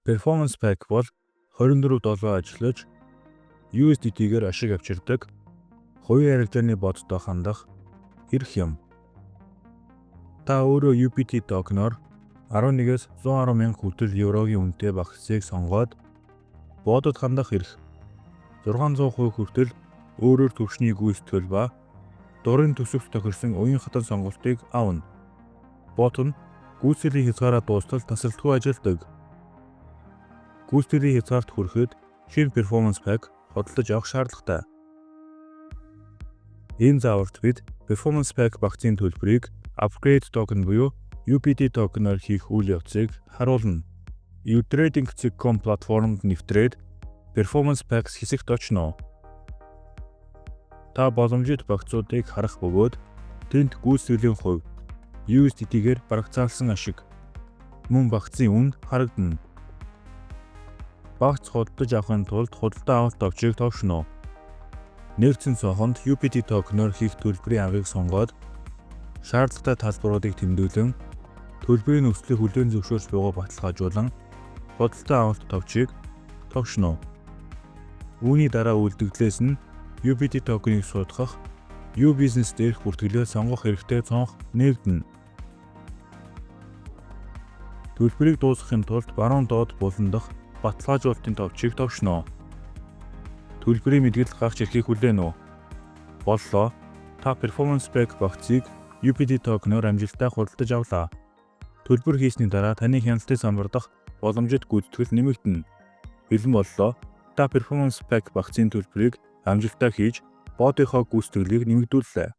Performance Pack бол 24/7 ажиллаж USDT-гээр ашиг авчирдаг хувийн арилжааны бодтой хандах эрх юм. Та өөрөө UPT токеноор 11-ээс 110 мянга хүртэл еврогийн үнэтэй багцыг сонгоод бодод хандах эрх 600% хүртэл өөрөөр төвшний гүйцэтгэл ба дурын төсөвт тохирсон уян хатан сонголтыг авна. Бот нь гүйцэтгэлийн хязгаараа дуустал тасралтгүй ажилладаг. Гүйцэтгэлийн хязгаарт хүрэхэд шинэ Performance Pack хөдөлж авах шаардлагатай. Энэ зааварт бид Performance Pack багцын төлбөрийг Upgrade токен буюу UPT токеноор хийх үйл явцыг харуулна. uTrading.com платформонд нэвтрээд Performance Packs хэсэгт очно. Та боломжит багцуудыг харах бөгөөд тэнд гүйцэтгэлийн хувь USDT-гээр барагцаалсан ашиг мөн багцын үн харагдана. Багц худалдаж авахын тулд худалдаа авалт товчийг товшно. Нэгдсэн цонхонд UPT токеноор хийх төлбөрийн аргыг сонгоод шаардлагатай талбаруудыг тэмдэглэн төлбөрийн нөхцөлийг хүлээн зөвшөөрч буйгаа баталгаажуулан худалдаа авалт товчийг товшно. Үүний дараа үйлдэгдлээс нь UPT токеныг судахах U-Business дээрх бүртгэлээ сонгох хэрэгтэй цонх нээгдэнэ. Төлбөрийг дуусгахын тулд баруун доод булан дахь баталгаажуулалтын товчийг товшно. Төлбөрийн мэдгэлэл гарч ирэхийг хүлээнэ үү? Боллоо. Та Performance Pack багцыг UPT токеноор амжилттай худалдаж авлаа. Төлбөр хийсний дараа таны хяналтын самбар дахь боломжит гүйцэтгэл нэмэгдэнэ. Бэлэн боллоо. Та Performance Pack багцын төлбөрийг амжилттай хийж, бодынхоо гүйцэтгэлийг нэмэгдүүллээ.